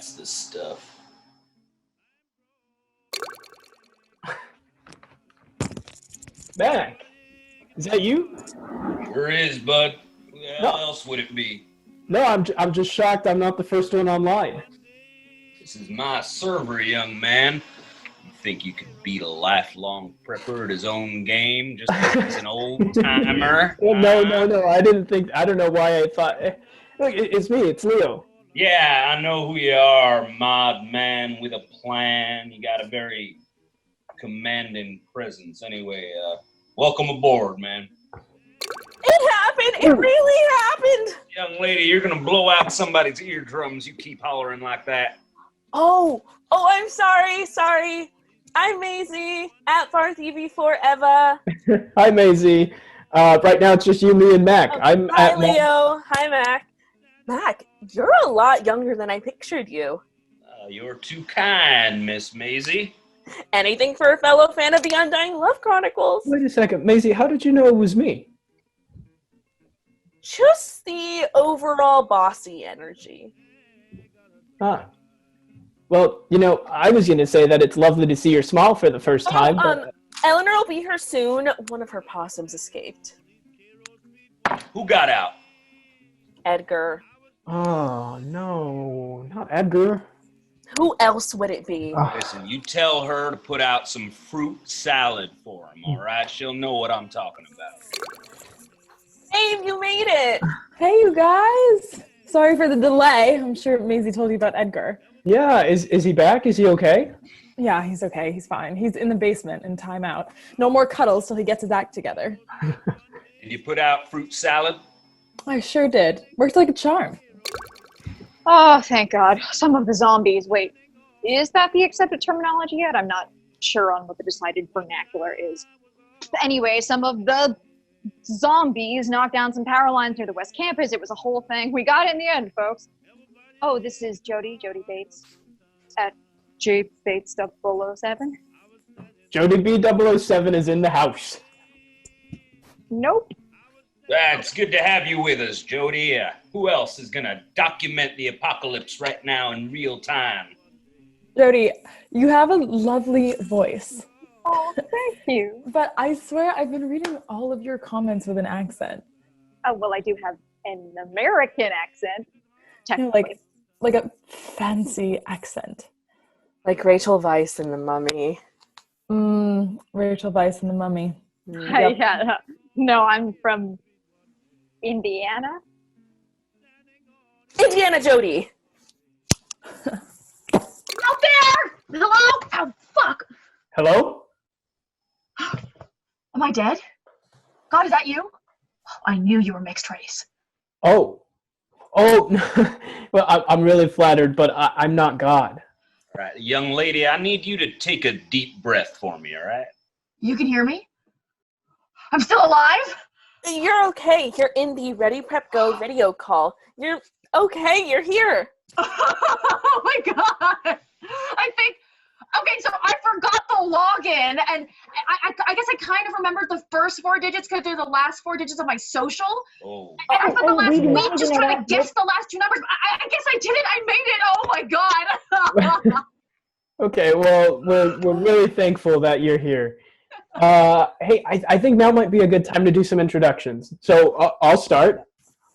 That's the stuff. Mac, is that you? Sure is, bud. Who the hell No. else would it be? No, I'm just shocked I'm not the first one online. This is my server, young man. You think you could beat a lifelong prepper at his own game just because he's an old-timer? No. I don't know why I thought. Look, it's me. It's Leo. Yeah, I know who you are, mod man with a plan. You got a very commanding presence. Anyway, welcome aboard, man. It happened! It really happened! Young lady, you're gonna blow out somebody's eardrums. You keep hollering like that. Oh, I'm sorry. I'm Maisie, at FarTV forever. Hi, Maisie. Right now it's just you, me, and Mac. Hi, Leo. Hi, Mac. Mac, you're a lot younger than I pictured you. You're too kind, Miss Maisie. Anything for a fellow fan of the Undying Love Chronicles. Wait a second, Maisie. How did you know it was me? Just the overall bossy energy. Ah. Well, I was going to say that it's lovely to see your smile for the first time. But... Eleanor will be here soon. One of her possums escaped. Who got out? Edgar. Oh, no. Not Edgar. Who else would it be? Listen, you tell her to put out some fruit salad for him, all right? She'll know what I'm talking about. Babe, you made it! Hey, you guys! Sorry for the delay. I'm sure Maisie told you about Edgar. Yeah, is he back? Is he okay? Yeah, he's okay. He's fine. He's in the basement in timeout. No more cuddles till he gets his act together. Did you put out fruit salad? I sure did. Worked like a charm. Oh, thank God. Some of the zombies. Wait, is that the accepted terminology yet? I'm not sure on what the decided vernacular is. But anyway, some of the zombies knocked down some power lines near the West Campus. It was a whole thing. We got it in the end, folks. Oh, this is Jody Bates at JBates007. Jody B007 is in the house. Nope. It's good to have you with us, Jody. Who else is gonna document the apocalypse right now in real time? Jody, you have a lovely voice. Oh, thank you. But I swear I've been reading all of your comments with an accent. Oh, well, I do have an American accent. Technically. Like a fancy accent. Like Rachel Weisz in The Mummy. Rachel Weisz and the Mummy. Yep. Yeah, no, I'm from Indiana. Indiana Jody! Out there! Hello? Oh, fuck! Hello? Am I dead? God, is that you? I knew you were mixed race. Oh, well, I'm really flattered, but I'm not God. All right, young lady, I need you to take a deep breath for me, all right? You can hear me? I'm still alive? You're okay. You're in the Ready Prep Go video call. You're okay. You're here. Oh my God. Okay, so I forgot the login, and I guess I kind of remembered the first 4 digits because they're the last 4 digits of my social. Oh. And I spent the last we week just know trying to that. guess the last 2 numbers. I guess I did it. I made it. Oh my God. Okay, well, we're really thankful that you're here. Hey, I think now might be a good time to do some introductions. So I'll start.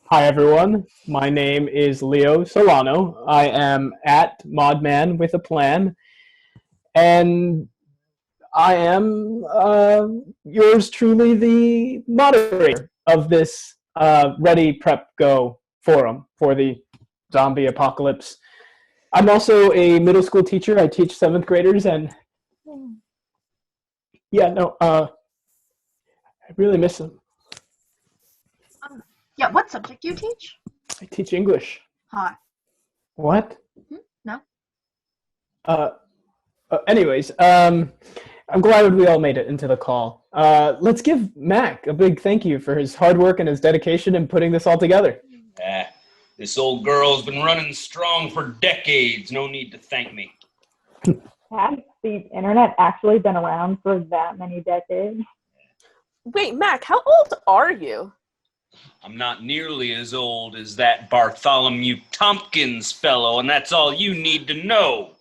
Hi, everyone. My name is Leo Solano. I am at Modman with a Plan. And I am yours truly, the moderator of this Ready Prep Go forum for the zombie apocalypse. I'm also a middle school teacher. I teach 7th graders, and I really miss them. Yeah, what subject do you teach? I teach English. Hi. What? No. Anyways, I'm glad we all made it into the call. Let's give Mac a big thank you for his hard work and his dedication in putting this all together. This old girl's been running strong for decades. No need to thank me. Has the internet actually been around for that many decades? Wait, Mac, how old are you? I'm not nearly as old as that Bartholomew Tompkins fellow, and that's all you need to know.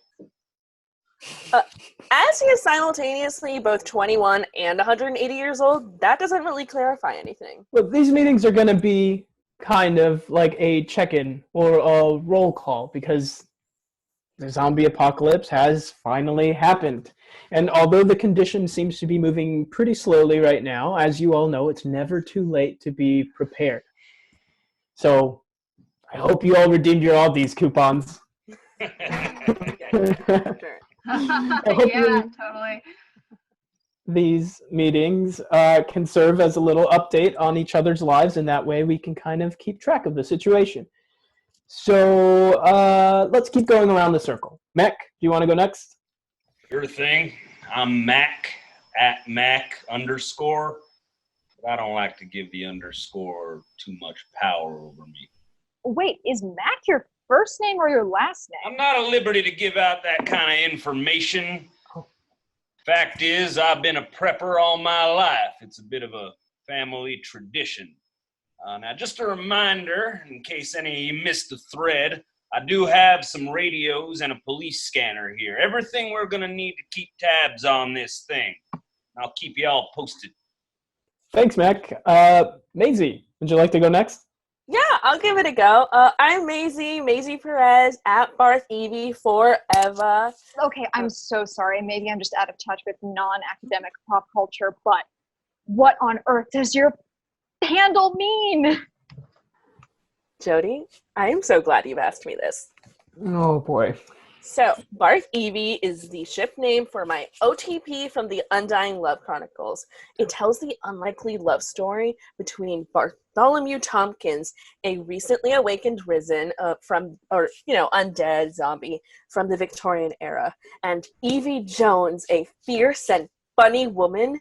As he is simultaneously both 21 and 180 years old, that doesn't really clarify anything. Well, these meetings are going to be kind of like a check-in or a roll call because the zombie apocalypse has finally happened. And although the condition seems to be moving pretty slowly right now, as you all know, it's never too late to be prepared. So I hope you all redeemed your Aldi's coupons. Sure. I hope Yeah, totally. these meetings can serve as a little update on each other's lives, and that way we can kind of keep track of the situation. So let's keep going around the circle. Mac, do you want to go next? Sure thing. I'm Mac, at Mac _. But I don't like to give the underscore too much power over me. Wait, is Mac your first name or your last name? I'm not at liberty to give out that kind of information. Fact is, I've been a prepper all my life. It's a bit of a family tradition. Now, just a reminder, in case any of you missed the thread, I do have some radios and a police scanner here. Everything we're going to need to keep tabs on this thing. I'll keep you all posted. Thanks, Mac. Maisie, would you like to go next? Yeah, I'll give it a go. I'm Maisie Perez, at Barth Evie forever. Okay, I'm so sorry. Maybe I'm just out of touch with non-academic pop culture, but what on earth does your handle mean? Jody, I am so glad you've asked me this. Oh, boy. So, Barth Evie is the ship name for my OTP from the Undying Love Chronicles. It tells the unlikely love story between Bartholomew Tompkins, a recently awakened risen undead zombie from the Victorian era, and Evie Jones, a fierce and funny woman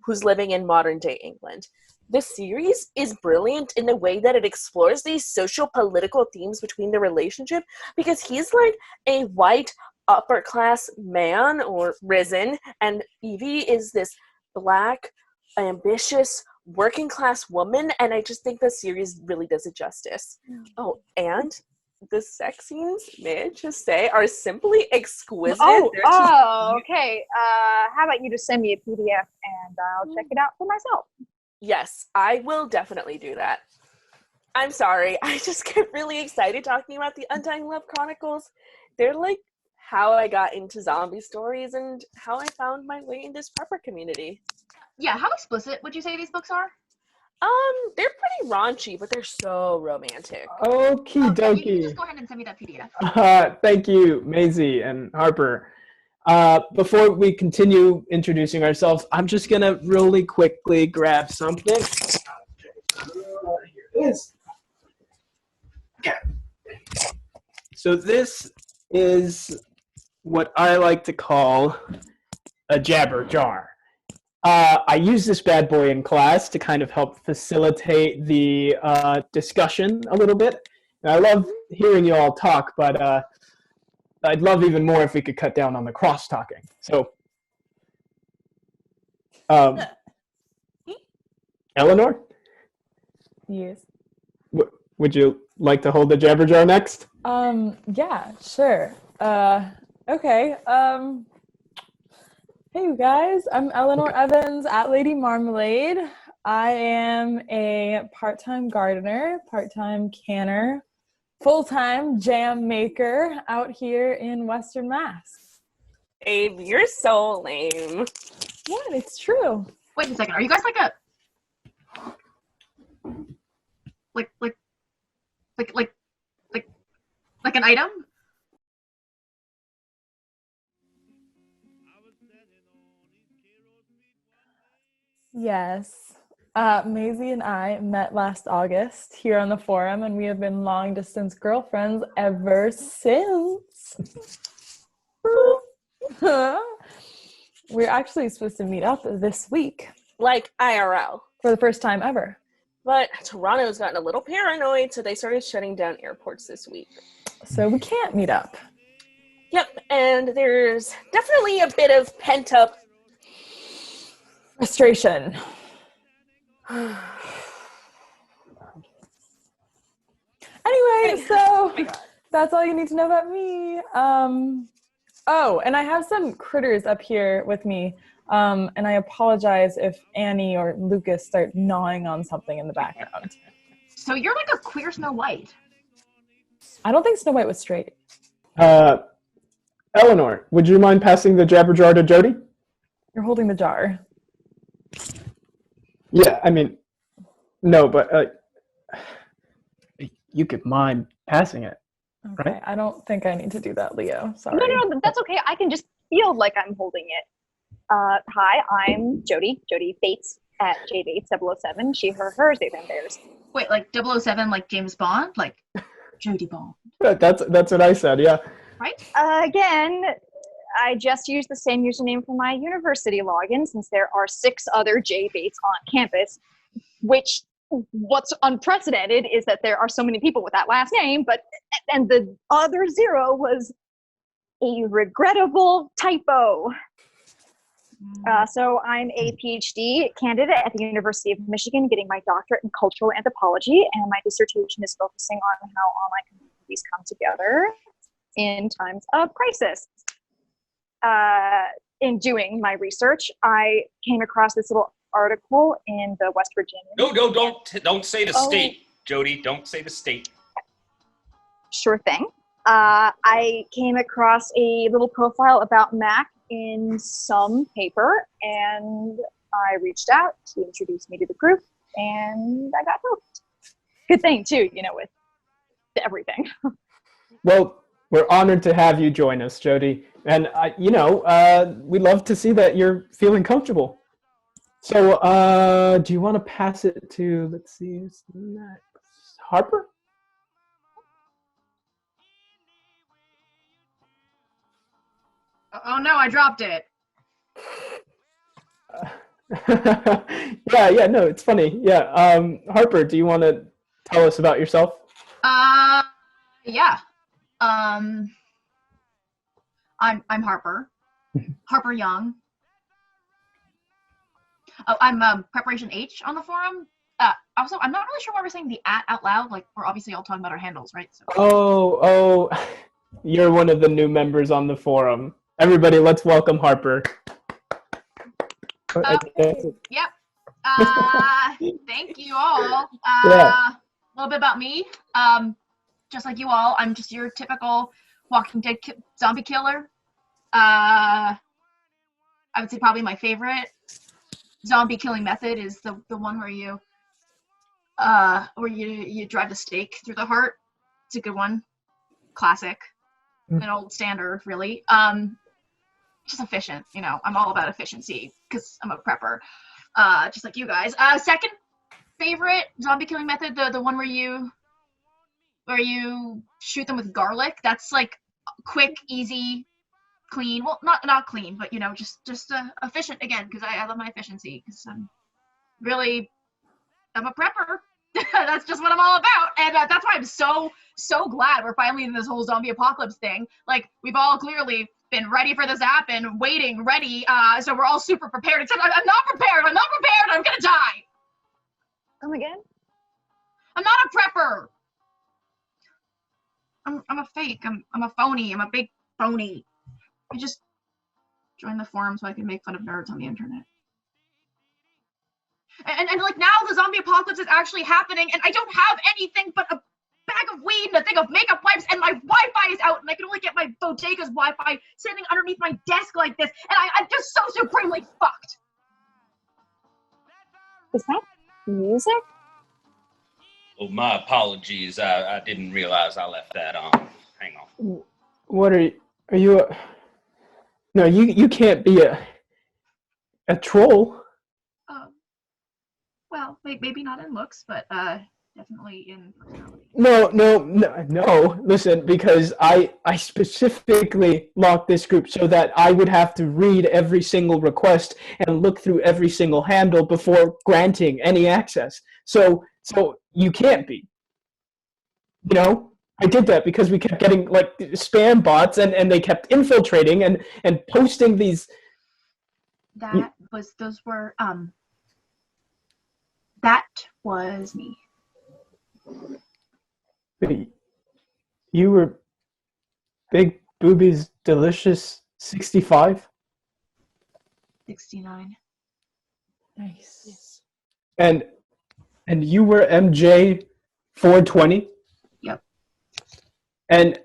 who's living in modern-day England. The series is brilliant in the way that it explores these social-political themes between the relationship, because he's like a white upper-class man or risen, and Evie is this black, ambitious, working-class woman, and I just think the series really does it justice. Oh, and the sex scenes, may I just say, are simply exquisite. Okay. How about you just send me a PDF and I'll check it out for myself. Yes, I will definitely do that. I'm sorry, I just get really excited talking about the Undying Love Chronicles. They're like how I got into zombie stories and how I found my way in this prepper community. Yeah, how explicit would you say these books are? They're pretty raunchy, but they're so romantic. Okie You can dokie. just go ahead and send me that PDF. Thank you, Maisie and Harper. Before we continue introducing ourselves, I'm just going to really quickly grab something. Here it is. Okay. So this is what I like to call a jabber jar. I use this bad boy in class to kind of help facilitate the discussion a little bit. And I love hearing you all talk, but I'd love even more if we could cut down on the cross-talking. So, Eleanor, Yes. would you like to hold the jabber jar next? Yeah, sure. Okay. Hey, you guys. I'm Eleanor Evans at Lady Marmalade. I am a part-time gardener, part-time canner, full-time jam maker out here in Western Mass. Babe, you're so lame. What? It's true. Wait a second. Are you guys like a like an item? Yes. Maisie and I met last August here on the forum, and we have been long-distance girlfriends ever since. We're actually supposed to meet up this week Like IRL. for the first time ever. But Toronto's gotten a little paranoid, so they started shutting down airports this week. So we can't meet up. Yep, and there's definitely a bit of pent-up Frustration. Anyway, so that's all you need to know about me. Oh, and I have some critters up here with me. And I apologize if Annie or Lucas start gnawing on something in the background. So you're like a queer Snow White. I don't think Snow White was straight. Eleanor, would you mind passing the jabber jar to Jody? You're holding the jar. Yeah, I mean, no, but you could mind passing it. Okay, Right? I don't think I need to do that, Leo. Sorry. No, that's okay. I can just feel like I'm holding it. Hi, I'm Jody Bates at jbates007. She, her, hers, they, them, theirs. Wait, like 007, like James Bond? Like Jody Bond, That's what I said, yeah. right? Again, I just used the same username for my university login since there are 6 other J Bates on campus, which what's unprecedented is that there are so many people with that last name, and the other 0 was a regrettable typo. So I'm a PhD candidate at the University of Michigan getting my doctorate in cultural anthropology, and my dissertation is focusing on how online communities come together in times of crisis. In doing my research, I came across this little article in the West Virginia. No, don't say the state, Jody. Don't say the state. Sure thing. I came across a little profile about Mac in some paper, and I reached out. He introduced me to the group, and I got hooked. Good thing, too, with everything. Well, we're honored to have you join us, Jody. And, we love to see that you're feeling comfortable. So, do you want to pass it to, let's see, who's next? Harper? Oh no, I dropped it. Yeah, no, it's funny. Yeah, Harper, do you want to tell us about yourself? Yeah. I'm Harper. Harper Young. Oh, I'm Preparation H on the forum. Also, I'm not really sure why we're saying the @ out loud. Like, we're obviously all talking about our handles, right? So. Oh, you're one of the new members on the forum. Everybody, let's welcome Harper. Yep. Thank you all. Yeah. A little bit about me. Just like you all, I'm just your typical Walking Dead zombie killer. I would say probably my favorite zombie killing method is the one where you drive the stake through the heart. It's a good one. Classic. An old standard, really. Just efficient, I'm all about efficiency because I'm a prepper, just like you guys. Second favorite zombie killing method, the one where you shoot them with garlic. That's like quick, easy, clean. Well, not clean, but just efficient again, because I love my efficiency, because I'm a prepper. That's just what I'm all about, and that's why I'm so glad we're finally in this whole zombie apocalypse thing. Like, we've all clearly been ready for this to happen, waiting, ready, so we're all super prepared, except I'm not prepared, I'm gonna die. Come again? I'm not a prepper. I'm a fake, I'm a phony, I'm a big phony. I just joined the forum so I can make fun of nerds on the internet. And like, now the zombie apocalypse is actually happening, and I don't have anything but a bag of weed and a thing of makeup wipes, and my Wi-Fi is out, and I can only get my bodega's Wi-Fi sitting underneath my desk like this, and I'm just so supremely fucked. Is that music? Oh, my apologies. I didn't realize I left that on. Hang on. What are you? No, you can't be a troll. Well, maybe not in looks, but definitely in personality. No. Listen, because I specifically locked this group so that I would have to read every single request and look through every single handle before granting any access. So you can't be. I did that because we kept getting like spam bots and they kept infiltrating and posting these. That was me. Wait, you were Big Booby's Delicious 65? 69. Nice. And you were MJ 420? Yep. And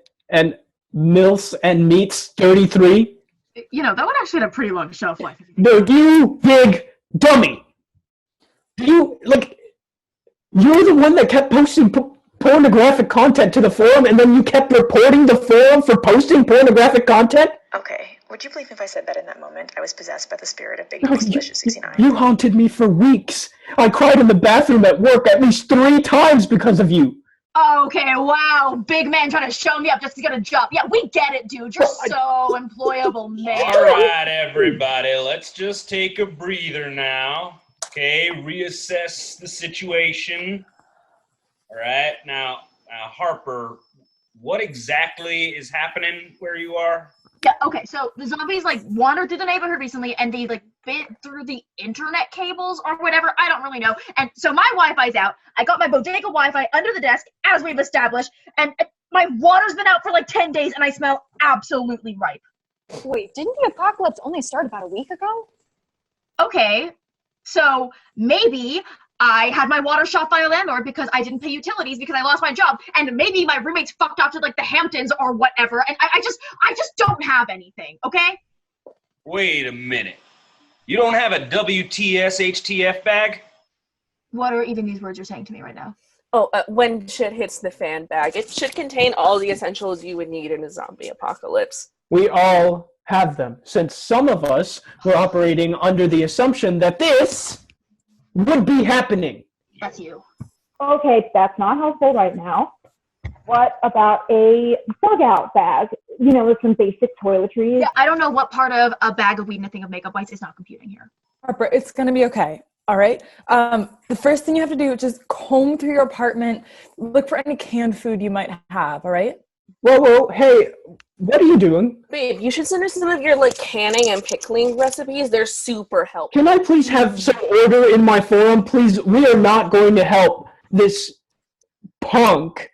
Mills and Meats 33? You know, that one actually had a pretty long shelf life. No, you big dummy! You're the one that kept posting pornographic content to the forum, and then you kept reporting the forum for posting pornographic content? Okay, would you believe if I said that in that moment I was possessed by the spirit of Big Booby's Delicious 69? You haunted me for weeks. I cried in the bathroom at work at least 3 times because of you. Okay, wow. Big man trying to show me up just to get a job. Yeah, we get it, dude. You're so employable, man. All right, everybody, let's just take a breather now. Okay, reassess the situation. All right, now Harper, what exactly is happening where you are? Yeah, okay, so the zombies wandered through the neighborhood recently and they bit through the internet cables or whatever. I don't really know. And so my Wi-Fi's out. I got my bodega Wi-Fi under the desk, as we've established, and my water's been out for 10 days and I smell absolutely ripe. Wait, didn't the apocalypse only start about a week ago? Okay, so maybe I had my water shot by a landlord because I didn't pay utilities because I lost my job, and maybe my roommates fucked off to the Hamptons or whatever, and I just don't have anything, okay? Wait a minute. You don't have a WTS HTF bag? What are even these words you're saying to me right now? Oh, when shit hits the fan bag, it should contain all the essentials you would need in a zombie apocalypse. We all have them, since some of us were operating under the assumption that this would be happening. That's you. Okay, that's not helpful right now. What about a bug out bag? With some basic toiletries. Yeah, I don't know what part of a bag of weed and a thing of makeup wipes is not computing here. Harper, it's going to be okay. All right. The first thing you have to do is just comb through your apartment, look for any canned food you might have. All right. Whoa, hey, what are you doing? Babe, you should send us some of your canning and pickling recipes. They're super helpful. Can I please have some order in my forum? Please, we are not going to help this punk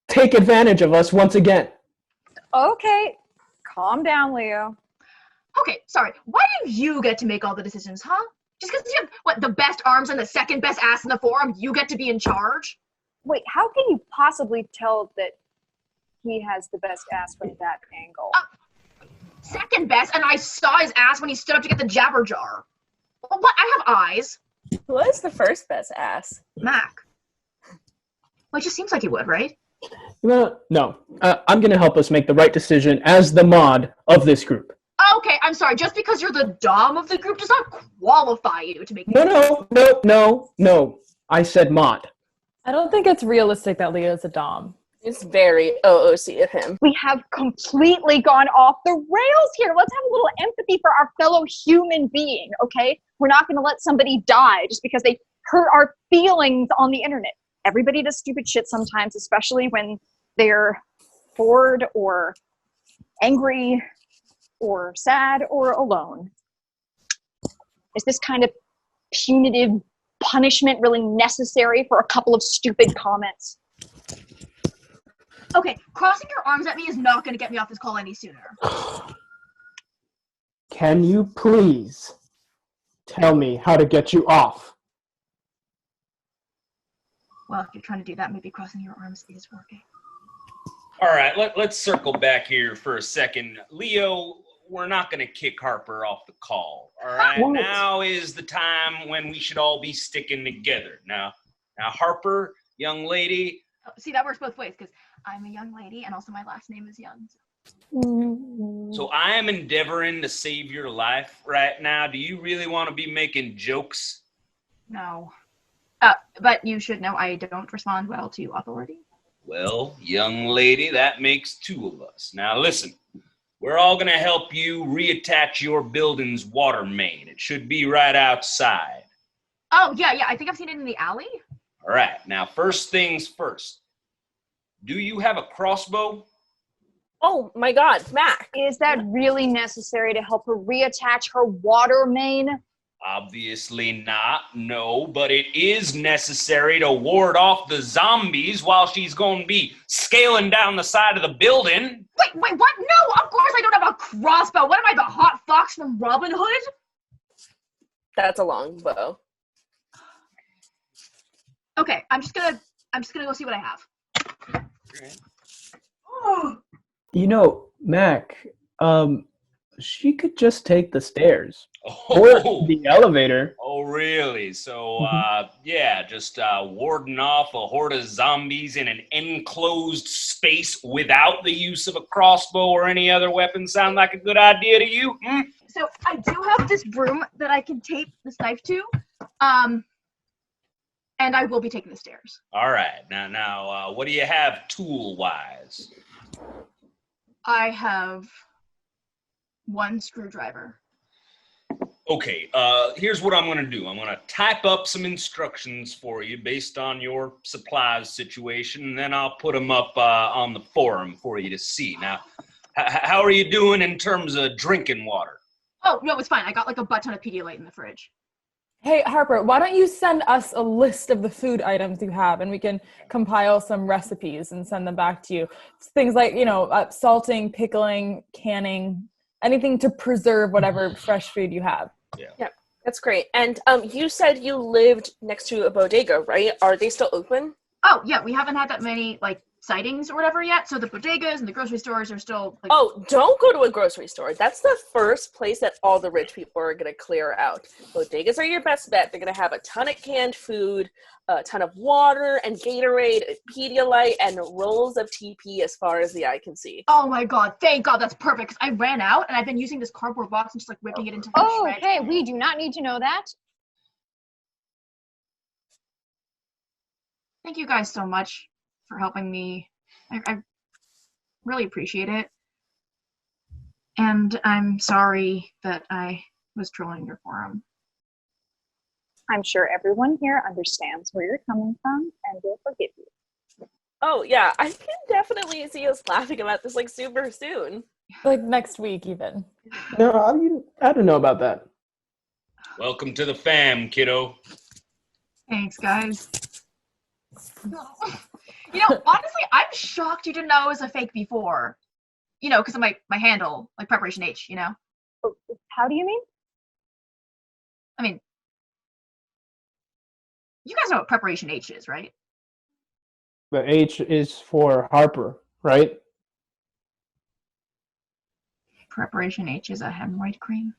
take advantage of us once again. Okay, calm down, Leo. Okay, sorry. Why do you get to make all the decisions, huh? Just because you have, the best arms and the second best ass in the forum, you get to be in charge? Wait, how can you possibly tell that he has the best ass from that angle? Second best, and I saw his ass when he stood up to get the jabber jar. What? I have eyes. Who was the first best ass? Mac. Well, it just seems like he would, right? No, I'm going to help us make the right decision as the mod of this group. Okay, I'm sorry. Just because you're the dom of the group does not qualify you to make. No. I said mod. I don't think it's realistic that Leo's a dom. It's very OOC of him. We have completely gone off the rails here. Let's have a little empathy for our fellow human being, okay? We're not going to let somebody die just because they hurt our feelings on the internet. Everybody does stupid shit sometimes, especially when they're bored or angry or sad or alone. Is this kind of punitive punishment really necessary for a couple of stupid comments? Okay, crossing your arms at me is not going to get me off this call any sooner. Can you please tell me how to get you off? Well, if you're trying to do that, maybe crossing your arms is working. All right, let's circle back here for a second. Leo, we're not going to kick Harper off the call, all right? What? Now is the time when we should all be sticking together. Now, Harper, young lady. Oh, see, that works both ways, because I'm a young lady, and also my last name is Young. So I am endeavoring to save your life right now. Do you really want to be making jokes? No. But you should know I don't respond well to authority. Well, young lady, that makes 2 of us. Now listen, we're all going to help you reattach your building's water main. It should be right outside. Oh, yeah, I think I've seen it in the alley. All right, now first things first. Do you have a crossbow? Oh my God, Mac. Is that really necessary to help her reattach her water main? Obviously not, no, but it is necessary to ward off the zombies while she's going to be scaling down the side of the building. Wait, what? No, of course I don't have a crossbow. What am I, the hot fox from Robin Hood? That's a long bow. Okay, I'm just gonna go see what I have. You know, Mac, she could just take the stairs Oh, or the elevator. oh really? So, just warding off a horde of zombies in an enclosed space without the use of a crossbow or any other weapon sound like a good idea to you? Hmm? So I do have this broom that I can tape this knife to, and I will be taking the stairs. All right. Now, what do you have tool-wise? I have one screwdriver. Okay, here's what I'm going to do. I'm going to type up some instructions for you based on your supplies situation, and then I'll put them up on the forum for you to see. Now, how are you doing in terms of drinking water? Oh, no, it's fine. I got like a butt ton of Pedialyte in the fridge. Hey, Harper, why don't you send us a list of the food items you have, and we can compile some recipes and send them back to you. Things like, salting, pickling, canning, anything to preserve whatever fresh food you have. Yeah, that's great. And you said you lived next to a bodega, right? Are they still open? Oh, yeah, we haven't had that many, sightings or whatever yet, so the bodegas and the grocery stores are still... Oh, don't go to a grocery store. That's the first place that all the rich people are going to clear out. Bodegas are your best bet. They're going to have a ton of canned food, a ton of water and Gatorade, Pedialyte, and rolls of TP as far as the eye can see. Oh my god, thank god, that's perfect, because I ran out, and I've been using this cardboard box and just, ripping it into shreds. Okay, we do not need to know that. Thank you guys so much for helping me. I really appreciate it. And I'm sorry that I was trolling your forum. I'm sure everyone here understands where you're coming from and will forgive you. Oh, yeah, I can definitely see us laughing about this, super soon. Next week, even. No, I don't know about that. Welcome to the fam, kiddo. Thanks, guys. Honestly, I'm shocked you didn't know it was a fake before. Because of my handle, Preparation H, How do you mean? I mean, you guys know what Preparation H is, right? The H is for Harper, right? Preparation H is a hemorrhoid cream.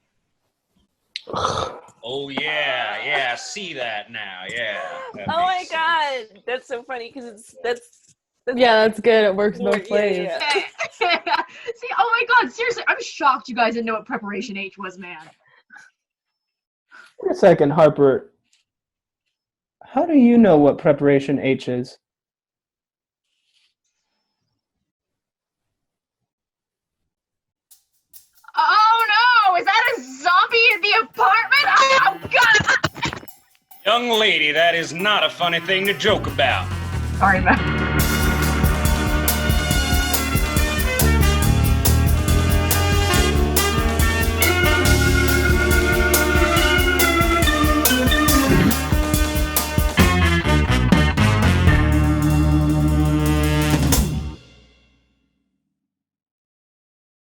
Oh, yeah, see that now, yeah. That Oh my makes sense. god, that's so funny because that's That's good. It works both ways. Yeah. See, oh my god, seriously, I'm shocked you guys didn't know what Preparation H was, man. Wait a second, Harper. How do you know what Preparation H is? Oh no, is that a zombie in the apartment? Oh god! Young lady, that is not a funny thing to joke about. Sorry, man.